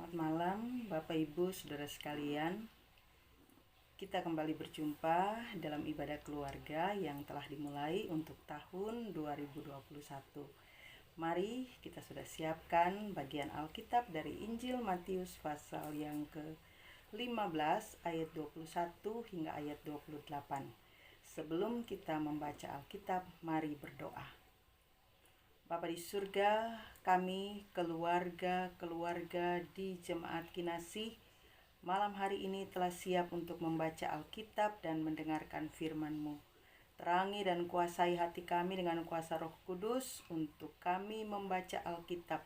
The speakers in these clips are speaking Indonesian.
Selamat malam Bapak Ibu Saudara sekalian. Kita kembali berjumpa dalam ibadah keluarga yang telah dimulai untuk tahun 2021. Mari kita sudah siapkan bagian Alkitab dari Injil Matius pasal yang ke-15 ayat 21 hingga ayat 28. Sebelum kita membaca Alkitab, mari berdoa. Bapa di surga, kami keluarga di Jemaat Kinasih malam hari ini telah siap untuk membaca Alkitab dan mendengarkan firman-Mu. Terangi dan kuasai hati kami dengan kuasa Roh Kudus untuk kami membaca Alkitab,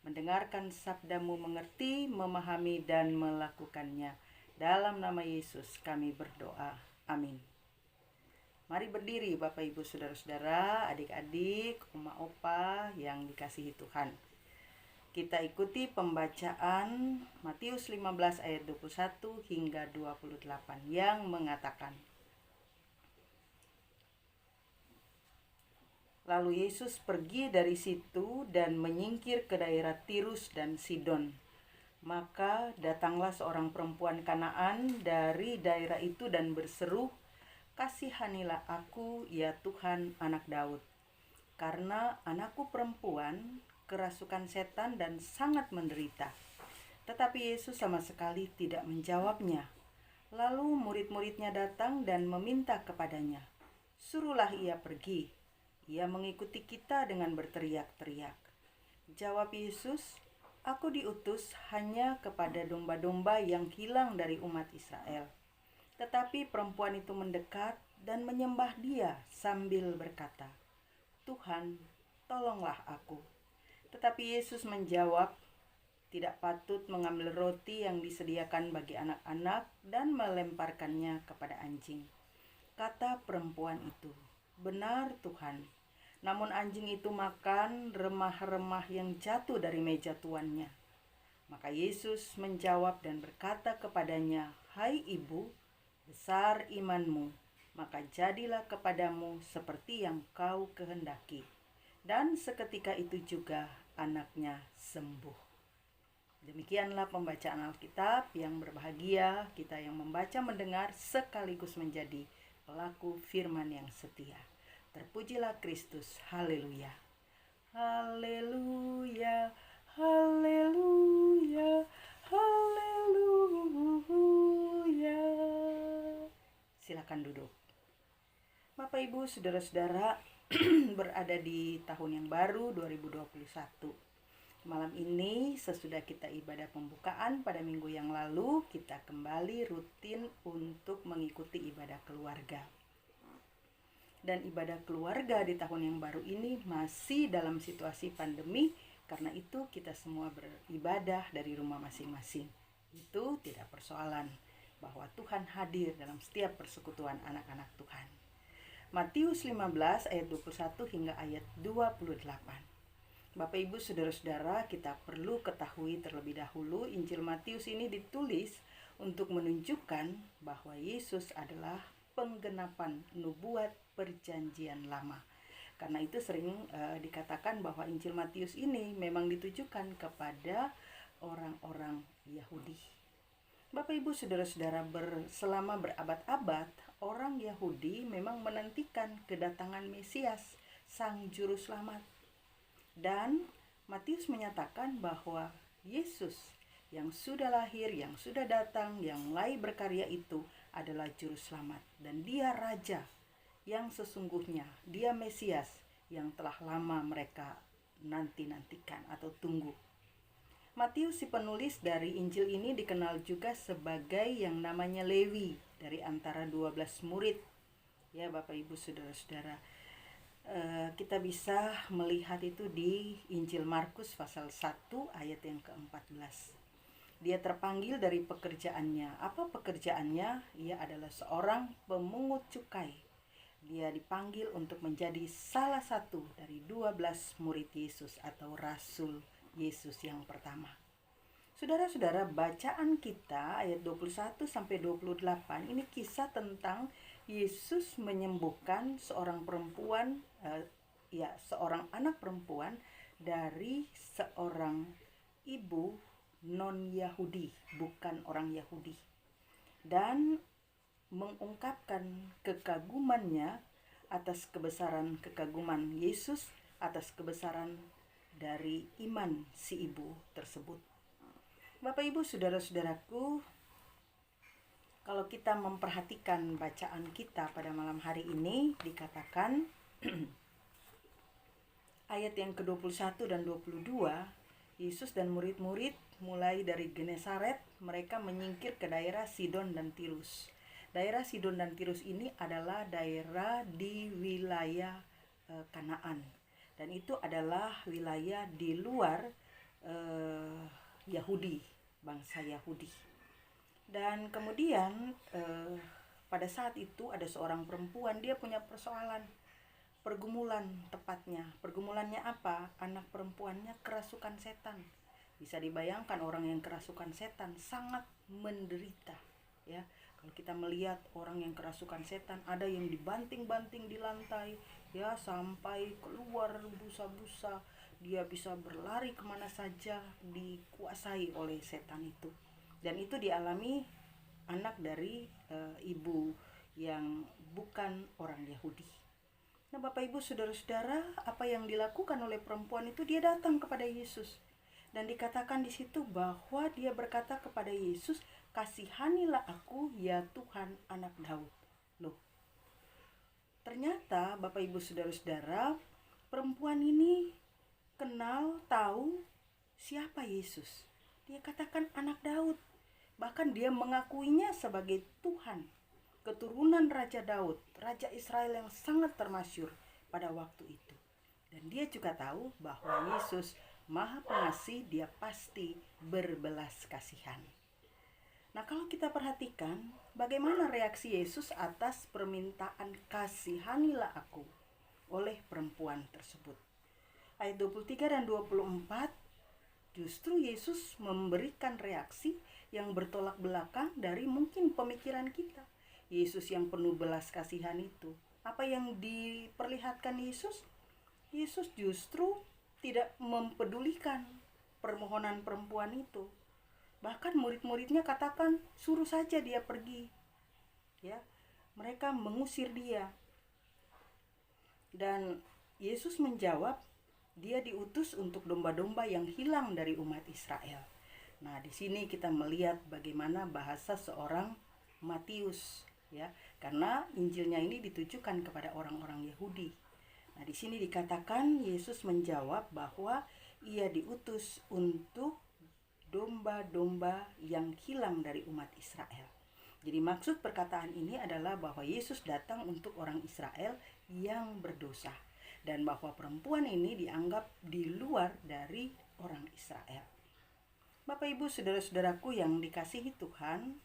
mendengarkan sabda-Mu, mengerti, memahami, dan melakukannya. Dalam nama Yesus kami berdoa. Amin. Mari berdiri Bapak Ibu Saudara-saudara, adik-adik, oma opa yang dikasihi Tuhan. Kita ikuti pembacaan Matius 15 ayat 21 hingga 28 yang mengatakan, Lalu Yesus pergi dari situ dan menyingkir ke daerah Tirus dan Sidon. Maka datanglah seorang perempuan Kanaan dari daerah itu dan berseru, Kasihanilah aku, ya Tuhan, anak Daud. Karena anakku perempuan kerasukan setan dan sangat menderita. Tetapi Yesus sama sekali tidak menjawabnya. Lalu murid-muridnya datang dan meminta kepadanya, Suruhlah ia pergi. Ia mengikuti kita dengan berteriak-teriak. Jawab Yesus, Aku diutus hanya kepada domba-domba yang hilang dari umat Israel. Tetapi perempuan itu mendekat dan menyembah Dia sambil berkata, Tuhan, tolonglah aku. Tetapi Yesus menjawab, tidak patut mengambil roti yang disediakan bagi anak-anak dan melemparkannya kepada anjing. Kata perempuan itu, Benar Tuhan, namun anjing itu makan remah-remah yang jatuh dari meja tuannya. Maka Yesus menjawab dan berkata kepadanya, Hai ibu, besar imanmu, maka jadilah kepadamu seperti yang kau kehendaki. Dan seketika itu juga anaknya sembuh. Demikianlah pembacaan Alkitab. Yang berbahagia kita yang membaca, mendengar, sekaligus menjadi pelaku firman yang setia. Terpujilah Kristus. Haleluya. Haleluya. Haleluya. Haleluya. Silakan duduk. Bapak Ibu, saudara-saudara, berada di tahun yang baru 2021. Malam ini sesudah kita ibadah pembukaan pada minggu yang lalu, kita kembali rutin untuk mengikuti ibadah keluarga. Dan ibadah keluarga di tahun yang baru ini masih dalam situasi pandemi, karena itu kita semua beribadah dari rumah masing-masing. Itu tidak persoalan bahwa Tuhan hadir dalam setiap persekutuan anak-anak Tuhan. Matius 15 ayat 21 hingga ayat 28. Bapak Ibu Saudara-saudara, kita perlu ketahui terlebih dahulu Injil Matius ini ditulis untuk menunjukkan bahwa Yesus adalah penggenapan nubuat perjanjian lama. Karena itu sering dikatakan bahwa Injil Matius ini memang ditujukan kepada orang-orang Yahudi. Bapak Ibu Saudara-saudara, selama berabad-abad orang Yahudi memang menantikan kedatangan Mesias, Sang Juru Selamat. Dan Matius menyatakan bahwa Yesus yang sudah lahir, yang sudah datang, yang mulai berkarya itu adalah Juru Selamat. Dan Dia Raja yang sesungguhnya, Dia Mesias yang telah lama mereka nanti-nantikan atau tunggu. Matius, si penulis dari Injil ini, dikenal juga sebagai yang namanya Lewi dari antara 12 murid. Ya Bapak Ibu Saudara-saudara, kita bisa melihat itu di Injil Markus pasal 1 ayat yang ke-14. Dia terpanggil dari pekerjaannya. Apa pekerjaannya? Ia adalah seorang pemungut cukai. Dia dipanggil untuk menjadi salah satu dari 12 murid Yesus atau Rasul Yesus yang pertama. Saudara-saudara, bacaan kita ayat 21 sampai 28 ini kisah tentang Yesus menyembuhkan seorang perempuan, seorang anak perempuan dari seorang ibu non-Yahudi, bukan orang Yahudi, dan mengungkapkan kekagumannya atas kebesaran kekaguman Yesus, atas kebesaran dari iman si ibu tersebut. Bapak Ibu saudara-saudaraku, kalau kita memperhatikan bacaan kita pada malam hari ini, dikatakan ayat yang ke-21 dan 22, Yesus dan murid-murid mulai dari Genesaret, mereka menyingkir ke daerah Sidon dan Tirus. Daerah Sidon dan Tirus ini adalah daerah di wilayah Kanaan, dan itu adalah wilayah di luar Yahudi, bangsa Yahudi. Dan kemudian pada saat itu ada seorang perempuan, dia punya persoalan, pergumulan tepatnya. Pergumulannya apa? Anak perempuannya kerasukan setan. Bisa dibayangkan orang yang kerasukan setan sangat menderita, ya. Kalau kita melihat orang yang kerasukan setan, ada yang dibanting-banting di lantai, ya, sampai keluar busa-busa. Dia bisa berlari kemana saja, dikuasai oleh setan itu. Dan itu dialami anak dari ibu yang bukan orang Yahudi. Nah, Bapak Ibu saudara-saudara, apa yang dilakukan oleh perempuan itu, dia datang kepada Yesus. Dan dikatakan di situ bahwa dia berkata kepada Yesus, "Kasihanilah aku ya Tuhan, anak Daud." Loh, ternyata Bapak Ibu saudara-saudara, perempuan ini kenal, tahu siapa Yesus. Dia katakan anak Daud. Bahkan dia mengakuinya sebagai Tuhan, keturunan Raja Daud, Raja Israel yang sangat termasyhur pada waktu itu. Dan dia juga tahu bahwa Yesus Maha Pengasih, dia pasti berbelas kasihan. Nah, kalau kita perhatikan bagaimana reaksi Yesus atas permintaan "kasihanilah aku" oleh perempuan tersebut. Ayat 23 dan 24, justru Yesus memberikan reaksi yang bertolak belakang dari mungkin pemikiran kita. Yesus yang penuh belas kasihan itu, apa yang diperlihatkan Yesus? Yesus justru tidak mempedulikan permohonan perempuan itu. Bahkan murid-muridnya katakan, suruh saja dia pergi. Ya, mereka mengusir dia. Dan Yesus menjawab, dia diutus untuk domba-domba yang hilang dari umat Israel. Nah, di sini kita melihat bagaimana bahasa seorang Matius, ya, karena Injilnya ini ditujukan kepada orang-orang Yahudi. Nah, di sini dikatakan Yesus menjawab bahwa ia diutus untuk domba-domba yang hilang dari umat Israel. Jadi maksud perkataan ini adalah bahwa Yesus datang untuk orang Israel yang berdosa, dan bahwa perempuan ini dianggap di luar dari orang Israel. Bapak Ibu saudara-saudaraku yang dikasihi Tuhan,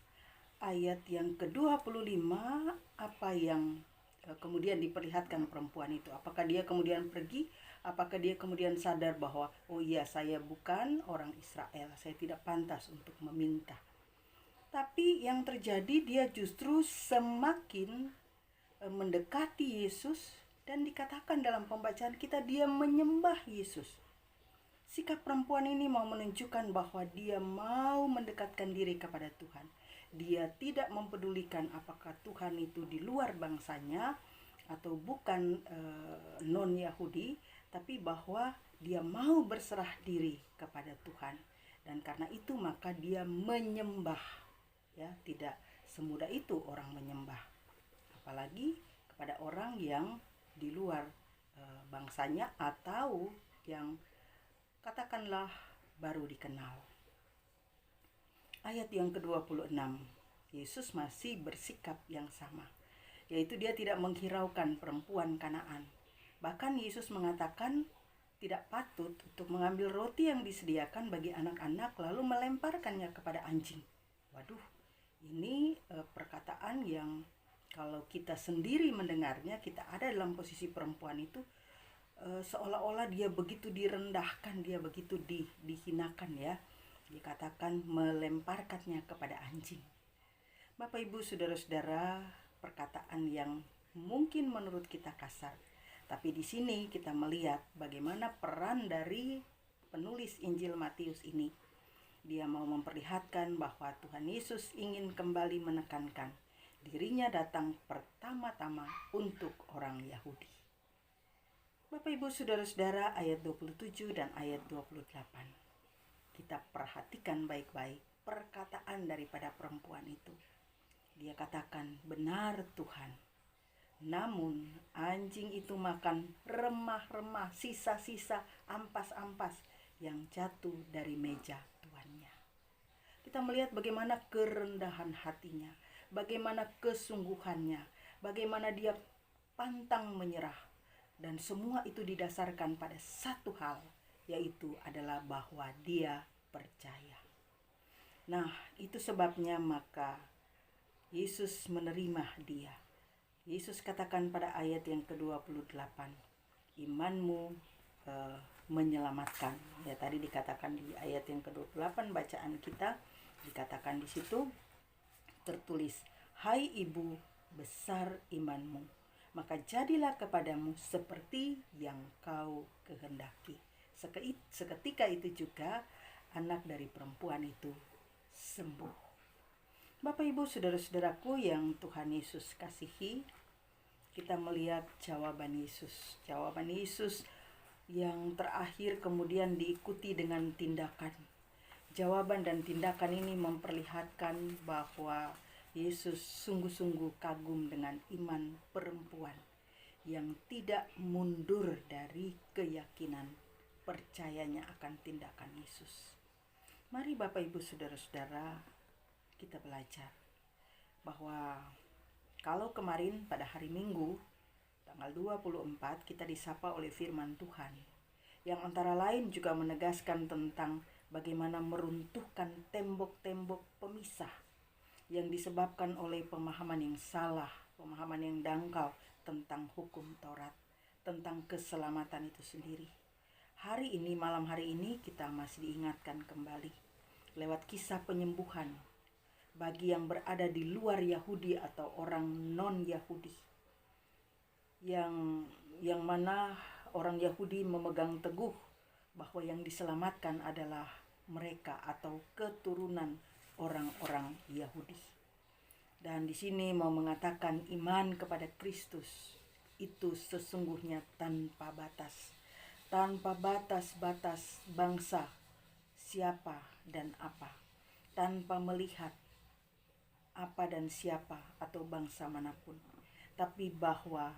ayat yang ke-25, apa yang kemudian diperlihatkan perempuan itu? Apakah dia kemudian pergi? Apakah dia kemudian sadar bahwa, oh iya, saya bukan orang Israel, saya tidak pantas untuk meminta? Tapi yang terjadi, dia justru semakin mendekati Yesus, dan dikatakan dalam pembacaan kita, dia menyembah Yesus. Sikap perempuan ini mau menunjukkan bahwa dia mau mendekatkan diri kepada Tuhan. Dia tidak mempedulikan apakah Tuhan itu di luar bangsanya atau bukan non-Yahudi, tapi bahwa dia mau berserah diri kepada Tuhan. Dan karena itu maka dia menyembah. Ya, tidak semudah itu orang menyembah. Apalagi kepada orang yang di luar bangsanya atau yang katakanlah baru dikenal. Ayat yang ke-26, Yesus masih bersikap yang sama, yaitu dia tidak menghiraukan perempuan Kanaan. Bahkan Yesus mengatakan tidak patut untuk mengambil roti yang disediakan bagi anak-anak lalu melemparkannya kepada anjing. Waduh, ini perkataan yang kalau kita sendiri mendengarnya, kita ada dalam posisi perempuan itu, seolah-olah dia begitu direndahkan, dia begitu dihinakan, ya. Dikatakan melemparkannya kepada anjing. Bapak Ibu saudara-saudara, perkataan yang mungkin menurut kita kasar, tapi di sini kita melihat bagaimana peran dari penulis Injil Matius ini. Dia mau memperlihatkan bahwa Tuhan Yesus ingin kembali menekankan dirinya datang pertama-tama untuk orang Yahudi. Bapak Ibu Saudara-saudara, ayat 27 dan ayat 28. Kita perhatikan baik-baik perkataan daripada perempuan itu. Dia katakan, "Benar Tuhan, namun anjing itu makan remah-remah, sisa-sisa ampas-ampas yang jatuh dari meja tuannya." Kita melihat bagaimana kerendahan hatinya, bagaimana kesungguhannya, bagaimana dia pantang menyerah. Dan semua itu didasarkan pada satu hal, yaitu adalah bahwa dia percaya. Nah, itu sebabnya maka Yesus menerima dia. Yesus katakan pada ayat yang ke-28, "Imanmu menyelamatkan." Ya, tadi dikatakan di ayat yang ke-28 bacaan kita, dikatakan di situ tertulis, "Hai ibu, besar imanmu, maka jadilah kepadamu seperti yang kau kehendaki." Seketika itu juga anak dari perempuan itu sembuh. Bapak Ibu Saudara-saudaraku yang Tuhan Yesus kasihi, kita melihat jawaban Yesus. Jawaban Yesus yang terakhir kemudian diikuti dengan tindakan. Jawaban dan tindakan ini memperlihatkan bahwa Yesus sungguh-sungguh kagum dengan iman perempuan yang tidak mundur dari keyakinan percayanya akan tindakan Yesus. Mari Bapak Ibu Saudara-saudara, kita belajar bahwa kalau kemarin pada hari Minggu tanggal 24 kita disapa oleh firman Tuhan yang antara lain juga menegaskan tentang bagaimana meruntuhkan tembok-tembok pemisah yang disebabkan oleh pemahaman yang salah, pemahaman yang dangkal tentang hukum Taurat, tentang keselamatan itu sendiri. Hari ini, malam hari ini kita masih diingatkan kembali lewat kisah penyembuhan bagi yang berada di luar Yahudi atau orang non-Yahudi, yang mana orang Yahudi memegang teguh bahwa yang diselamatkan adalah mereka atau keturunan orang-orang Yahudi. Dan di sini mau mengatakan iman kepada Kristus itu sesungguhnya tanpa batas. Tanpa batas-batas bangsa, siapa dan apa. Tanpa melihat apa dan siapa atau bangsa manapun. Tapi bahwa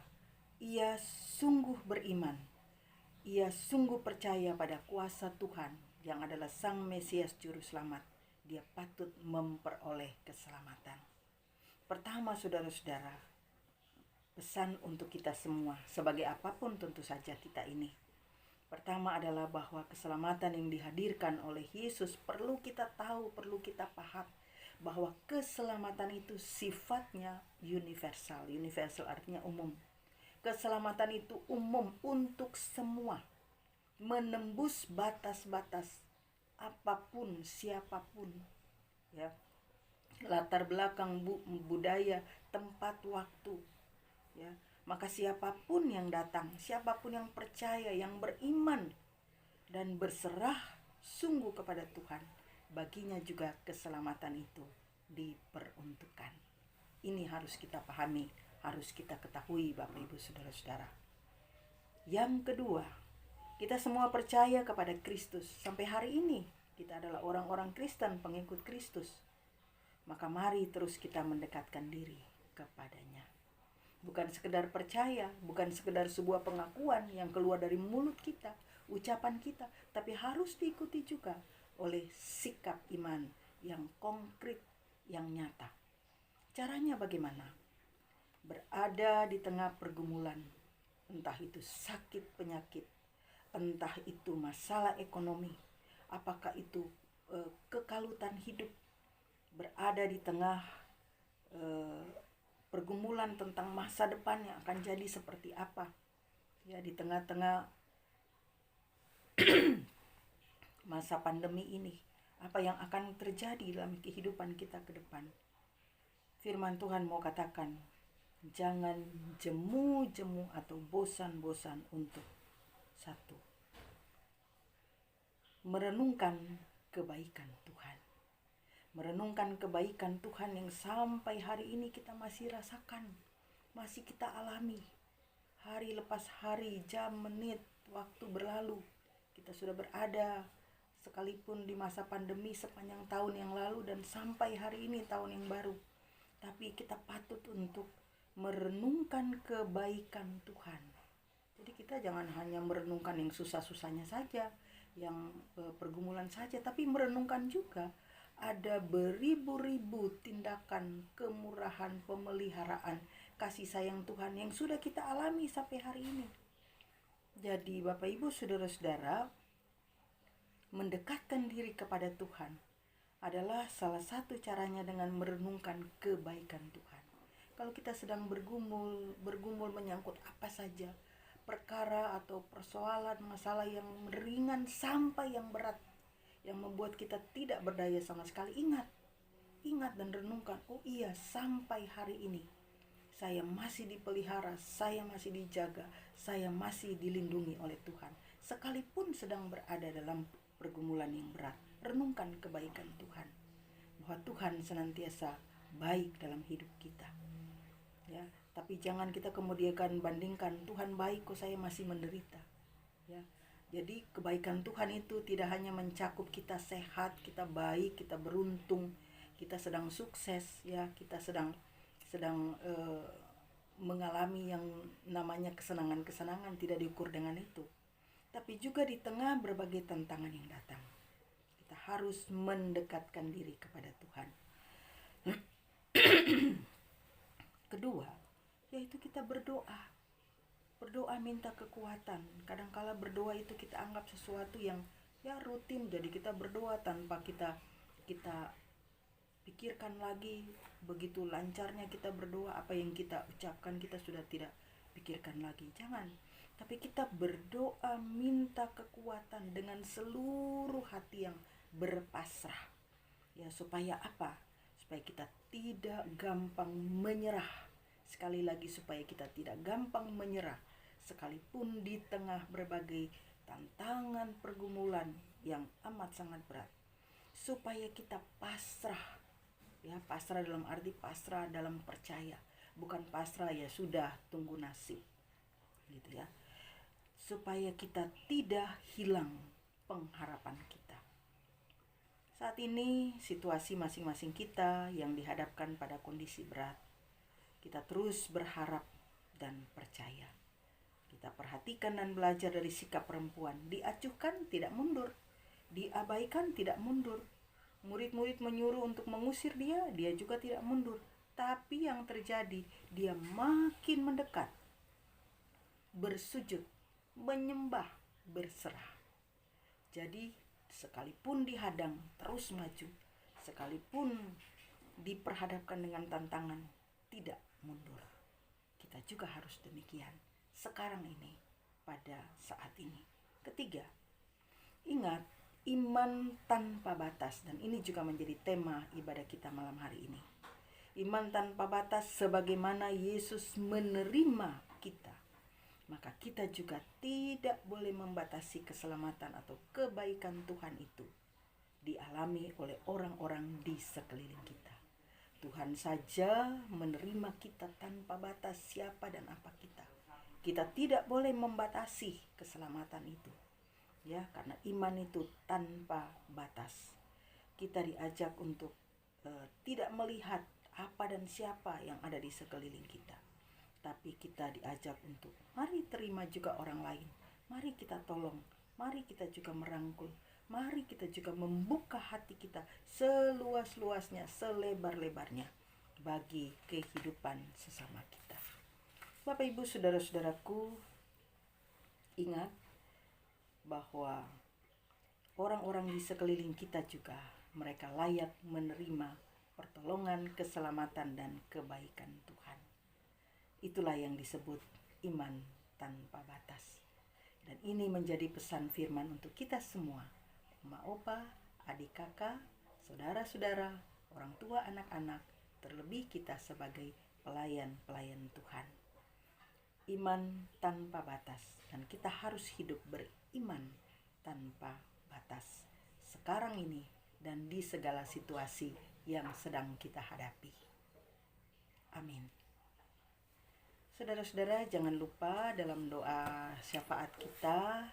ia sungguh beriman. Ia sungguh percaya pada kuasa Tuhan yang adalah Sang Mesias Juru Selamat. Dia patut memperoleh keselamatan. Pertama, saudara-saudara, pesan untuk kita semua, sebagai apapun tentu saja kita ini. Pertama adalah bahwa keselamatan yang dihadirkan oleh Yesus perlu kita tahu, perlu kita paham. Bahwa keselamatan itu sifatnya universal. Universal artinya umum. Keselamatan itu umum untuk semua. Menembus batas-batas apapun, siapapun. Ya. Latar belakang budaya, tempat, waktu. Ya. Maka siapapun yang datang, siapapun yang percaya, yang beriman dan berserah sungguh kepada Tuhan, baginya juga keselamatan itu diperuntukkan. Ini harus kita pahami, harus kita ketahui Bapak Ibu Saudara-saudara. Yang kedua, kita semua percaya kepada Kristus. Sampai hari ini kita adalah orang-orang Kristen, pengikut Kristus. Maka mari terus kita mendekatkan diri kepadanya. Bukan sekedar percaya, bukan sekedar sebuah pengakuan yang keluar dari mulut kita, ucapan kita, tapi harus diikuti juga oleh sikap iman yang konkret, yang nyata. Caranya bagaimana? Berada di tengah pergumulan, entah itu sakit penyakit, entah itu masalah ekonomi, apakah itu kekalutan hidup, berada di tengah pergumulan tentang masa depan yang akan jadi seperti apa, ya, di tengah-tengah masa pandemi ini, apa yang akan terjadi dalam kehidupan kita ke depan. Firman Tuhan mau katakan, jangan jemu-jemu atau bosan-bosan untuk satu, merenungkan kebaikan Tuhan. Merenungkan kebaikan Tuhan yang sampai hari ini kita masih rasakan, masih kita alami. Hari lepas hari, jam, menit, waktu berlalu. Kita sudah berada sekalipun di masa pandemi sepanjang tahun yang lalu dan sampai hari ini tahun yang baru. Tapi kita patut untuk merenungkan kebaikan Tuhan. Jadi kita jangan hanya merenungkan yang susah-susahnya saja, yang pergumulan saja, tapi merenungkan juga ada beribu-ribu tindakan kemurahan, pemeliharaan, kasih sayang Tuhan yang sudah kita alami sampai hari ini. Jadi Bapak Ibu saudara-saudara, mendekatkan diri kepada Tuhan adalah salah satu caranya dengan merenungkan kebaikan Tuhan. Kalau kita sedang bergumul menyangkut apa saja, perkara atau persoalan, masalah yang ringan sampai yang berat, yang membuat kita tidak berdaya sama sekali, ingat dan renungkan, oh iya, sampai hari ini saya masih dipelihara, saya masih dijaga, saya masih dilindungi oleh Tuhan. Sekalipun sedang berada dalam pergumulan yang berat, renungkan kebaikan Tuhan, bahwa Tuhan senantiasa baik dalam hidup kita. Ya, tapi jangan kita kemudian bandingkan, Tuhan baik kok saya masih menderita. Ya, jadi kebaikan Tuhan itu tidak hanya mencakup kita sehat, kita baik, kita beruntung, kita sedang sukses, ya, kita sedang mengalami yang namanya kesenangan-kesenangan, tidak diukur dengan itu. Tapi juga di tengah berbagai tantangan yang datang, kita harus mendekatkan diri kepada Tuhan. Kedua, yaitu kita berdoa. Berdoa minta kekuatan. Kadangkala berdoa itu kita anggap sesuatu yang ya rutin, jadi kita berdoa tanpa kita pikirkan lagi. Begitu lancarnya kita berdoa, apa yang kita ucapkan kita sudah tidak pikirkan lagi. Jangan. Tapi kita berdoa minta kekuatan dengan seluruh hati yang berpasrah. Ya, supaya apa? Supaya kita tidak gampang menyerah. Sekali lagi, supaya kita tidak gampang menyerah sekalipun di tengah berbagai tantangan pergumulan yang amat sangat berat. Supaya kita pasrah. Ya, pasrah dalam arti pasrah dalam percaya, bukan pasrah ya sudah tunggu nasib. Gitu ya. Supaya kita tidak hilang pengharapan kita. Saat ini situasi masing-masing kita yang dihadapkan pada kondisi berat, kita terus berharap dan percaya. Kita perhatikan dan belajar dari sikap perempuan. Diacuhkan tidak mundur, diabaikan tidak mundur. Murid-murid menyuruh untuk mengusir dia, dia juga tidak mundur. Tapi yang terjadi, dia makin mendekat, bersujud, menyembah, berserah. Jadi sekalipun dihadang, terus maju. Sekalipun diperhadapkan dengan tantangan, tidak mundur. Kita juga harus demikian sekarang ini, pada saat ini. Ketiga, ingat iman tanpa batas. Dan ini juga menjadi tema ibadah kita malam hari ini. Iman tanpa batas, sebagaimana Yesus menerima kita, maka kita juga tidak boleh membatasi keselamatan atau kebaikan Tuhan itu dialami oleh orang-orang di sekeliling kita. Tuhan saja menerima kita tanpa batas siapa dan apa kita. Kita tidak boleh membatasi keselamatan itu. Ya, karena iman itu tanpa batas. Kita diajak untuk tidak melihat apa dan siapa yang ada di sekeliling kita. Tapi kita diajak untuk mari terima juga orang lain. Mari kita tolong. Mari kita juga merangkul. Mari kita juga membuka hati kita seluas-luasnya, selebar-lebarnya bagi kehidupan sesama kita. Bapak Ibu saudara-saudaraku, ingat bahwa orang-orang di sekeliling kita juga mereka layak menerima pertolongan, keselamatan, dan kebaikan Tuhan. Itulah yang disebut iman tanpa batas. Dan ini menjadi pesan firman untuk kita semua, Oma Opa, adik kakak, saudara-saudara, orang tua, anak-anak, terlebih kita sebagai pelayan-pelayan Tuhan. Iman tanpa batas, dan kita harus hidup beriman tanpa batas sekarang ini dan di segala situasi yang sedang kita hadapi. Amin. Saudara-saudara, jangan lupa dalam doa syafaat kita,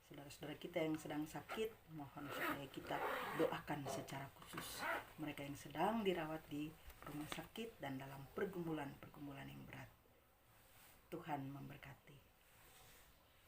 saudara-saudara kita yang sedang sakit, mohon supaya kita doakan secara khusus mereka yang sedang dirawat di rumah sakit dan dalam pergumulan-pergumulan yang berat. Tuhan memberkati.